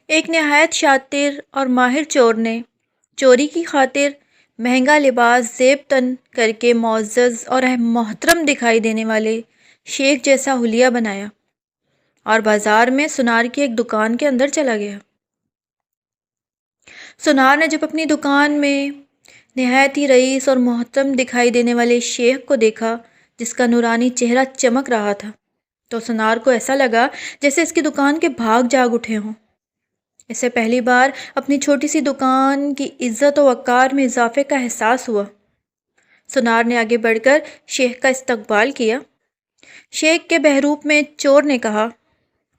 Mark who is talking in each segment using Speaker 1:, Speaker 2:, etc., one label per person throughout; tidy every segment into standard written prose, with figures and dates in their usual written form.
Speaker 1: ایک نہایت شاطر اور ماہر چور نے چوری کی خاطر مہنگا لباس زیب تن کر کے معزز اور محترم دکھائی دینے والے شیخ جیسا حلیہ بنایا اور بازار میں سونار کی ایک دکان کے اندر چلا گیا۔ سونار نے جب اپنی دکان میں نہایت ہی رئیس اور محترم دکھائی دینے والے شیخ کو دیکھا جس کا نورانی چہرہ چمک رہا تھا، تو سونار کو ایسا لگا جیسے اس کی دکان کے بھاگ جاگ اٹھے ہوں۔ اسے پہلی بار اپنی چھوٹی سی دکان کی عزت و وقار میں اضافے کا احساس ہوا۔ سونار نے آگے بڑھ کر شیخ کا استقبال کیا۔ شیخ کے بحروپ میں چور نے کہا،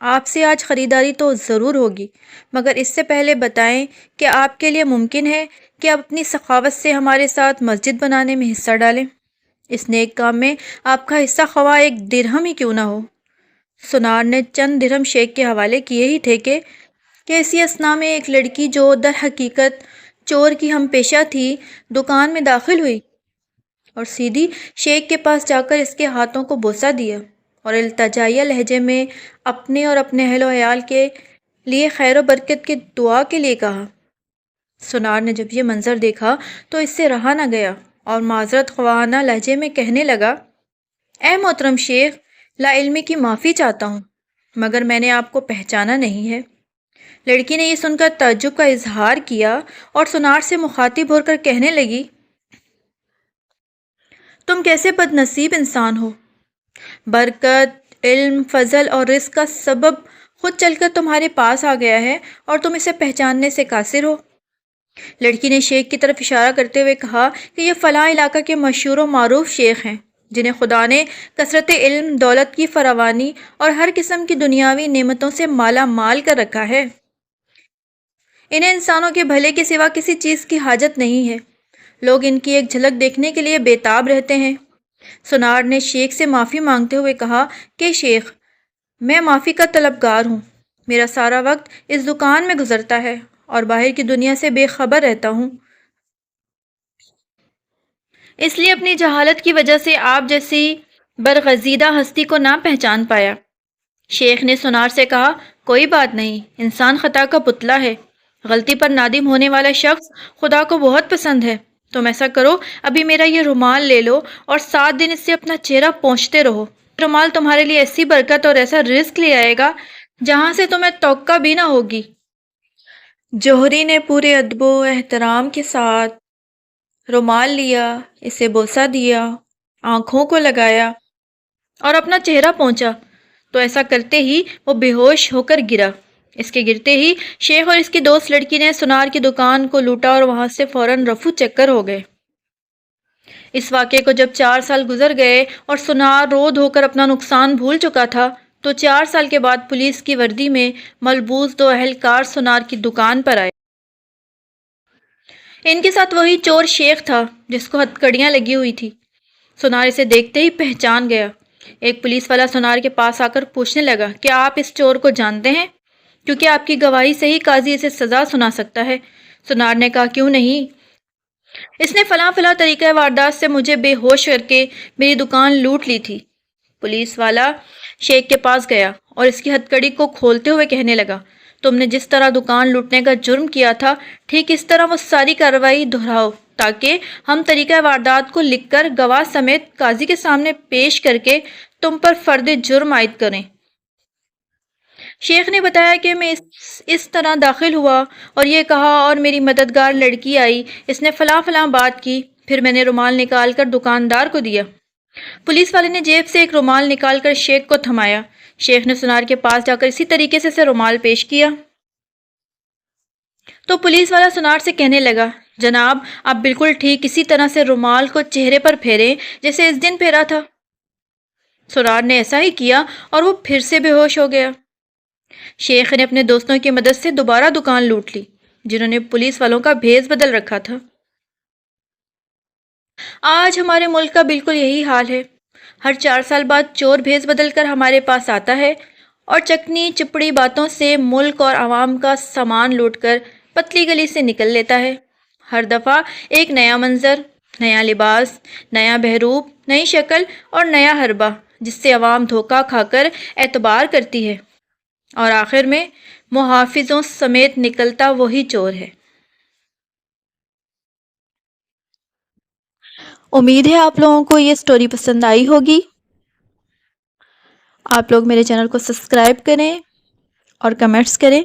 Speaker 1: آپ سے آج خریداری تو ضرور ہوگی، مگر اس سے پہلے بتائیں کہ آپ کے لیے ممکن ہے کہ آپ اپنی سخاوت سے ہمارے ساتھ مسجد بنانے میں حصہ ڈالیں؟ اس نیک کام میں آپ کا حصہ خواہ ایک درہم ہی کیوں نہ ہو۔ سونار نے چند درہم شیخ کے حوالے کیے ہی تھے کہ اسی اثناء میں ایک لڑکی جو در حقیقت چور کی ہم پیشہ تھی دکان میں داخل ہوئی اور سیدھی شیخ کے پاس جا کر اس کے ہاتھوں کو بوسہ دیا اور التجائیہ لہجے میں اپنے اور اپنے اہل و عیال کے لیے خیر و برکت کی دعا کے لیے کہا۔ سونار نے جب یہ منظر دیکھا تو اس سے رہا نہ گیا اور معذرت خواہانہ لہجے میں کہنے لگا، اے محترم شیخ، لا علمی کی معافی چاہتا ہوں، مگر میں نے آپ کو پہچانا نہیں ہے۔ لڑکی نے یہ سن کر تعجب کا اظہار کیا اور سونار سے مخاطب ہو کر کہنے لگی، تم کیسے بد نصیب انسان ہو، برکت، علم، فضل اور رزق کا سبب خود چل کر تمہارے پاس آ گیا ہے اور تم اسے پہچاننے سے قاصر ہو۔ لڑکی نے شیخ کی طرف اشارہ کرتے ہوئے کہا کہ یہ فلاں علاقہ کے مشہور و معروف شیخ ہیں جنہیں خدا نے کثرت علم، دولت کی فراوانی اور ہر قسم کی دنیاوی نعمتوں سے مالا مال کر رکھا ہے۔ انہیں انسانوں کے بھلے کے سوا کسی چیز کی حاجت نہیں ہے، لوگ ان کی ایک جھلک دیکھنے کے لیے بےتاب رہتے ہیں۔ سونار نے شیخ سے معافی مانگتے ہوئے کہا کہ شیخ، میں معافی کا طلبگار ہوں، میرا سارا وقت اس دکان میں گزرتا ہے اور باہر کی دنیا سے بے خبر رہتا ہوں، اس لیے اپنی جہالت کی وجہ سے آپ جیسی برگزیدہ ہستی کو نہ پہچان پایا۔ شیخ نے سونار سے کہا، کوئی بات نہیں، انسان خطا کا پتلا ہے، غلطی پر نادم ہونے والا شخص خدا کو بہت پسند ہے۔ تم ایسا کرو، ابھی میرا یہ رومال لے لو اور 7 دن اس سے اپنا چہرہ پونچھتے رہو۔ یہ رومال تمہارے لیے ایسی برکت اور ایسا رزق لے آئے گا جہاں سے تمہیں توقع بھی نہ ہوگی۔ جوہری نے پورے ادب و احترام کے ساتھ رومال لیا، اسے بوسہ دیا، آنکھوں کو لگایا اور اپنا چہرہ پونچھا تو ایسا کرتے ہی وہ بے ہوش ہو کر گرا۔ اس کے گرتے ہی شیخ اور اس کی دوست لڑکی نے سونار کی دکان کو لوٹا اور وہاں سے فوراً رفو چکر ہو گئے۔ اس واقعے کو جب 4 سال گزر گئے اور سونار رو دھو کر اپنا نقصان بھول چکا تھا تو 4 سال کے بعد پولیس کی وردی میں ملبوس 2 اہلکار سونار کی دکان پر آئے۔ ان کے ساتھ وہی چور شیخ تھا جس کو ہتھکڑیاں لگی ہوئی تھی۔ سونار اسے دیکھتے ہی پہچان گیا۔ ایک پولیس والا سونار کے پاس آ کر پوچھنے لگا، کیا آپ اس چور کو جانتے ہیں؟ کیونکہ آپ کی گواہی سے ہی قاضی اسے سزا سنا سکتا ہے۔ سونار نے کہا، کیوں نہیں، اس نے فلاں فلاں طریقہ واردات سے مجھے بے ہوش کر کے میری دکان لوٹ لی تھی۔ پولیس والا شیخ کے پاس گیا اور اس کی ہتھکڑی کو کھولتے ہوئے کہنے لگا، تم نے جس طرح دکان لوٹنے کا جرم کیا تھا ٹھیک اس طرح وہ ساری کارروائی دہراؤ تاکہ ہم طریقہ واردات کو لکھ کر گواہ سمیت قاضی کے سامنے پیش کر کے تم پر فرد جرم عائد کریں۔ شیخ نے بتایا کہ میں اس طرح داخل ہوا اور یہ کہا اور میری مددگار لڑکی آئی، اس نے فلاں فلاں بات کی، پھر میں نے رومال نکال کر دکاندار کو دیا۔ پولیس والے نے جیب سے ایک رومال نکال کر شیخ کو تھمایا۔ شیخ نے سونار کے پاس جا کر اسی طریقے سے رومال پیش کیا تو پولیس والا سونار سے کہنے لگا، جناب آپ بالکل ٹھیک اسی طرح سے رومال کو چہرے پر پھیریں جیسے اس دن پھیرا تھا۔ سونار نے ایسا ہی کیا اور وہ پھر سے بے ہوش ہو گیا۔ شیخ نے اپنے دوستوں کی مدد سے دوبارہ دکان لوٹ لی جنہوں نے پولیس والوں کا بھیس بدل رکھا تھا۔ آج ہمارے ملک کا بالکل یہی حال ہے۔ ہر 4 سال بعد چور بھیس بدل کر ہمارے پاس آتا ہے اور چکنی چپڑی باتوں سے ملک اور عوام کا سامان لوٹ کر پتلی گلی سے نکل لیتا ہے۔ ہر دفعہ ایک نیا منظر، نیا لباس، نیا بحروپ، نئی شکل اور نیا حربہ جس سے عوام دھوکہ کھا کر اعتبار کرتی ہے اور آخر میں محافظوں سمیت نکلتا وہی چور ہے۔ امید ہے آپ لوگوں کو یہ سٹوری پسند آئی ہوگی۔ آپ لوگ میرے چینل کو سبسکرائب کریں اور کمنٹس کریں۔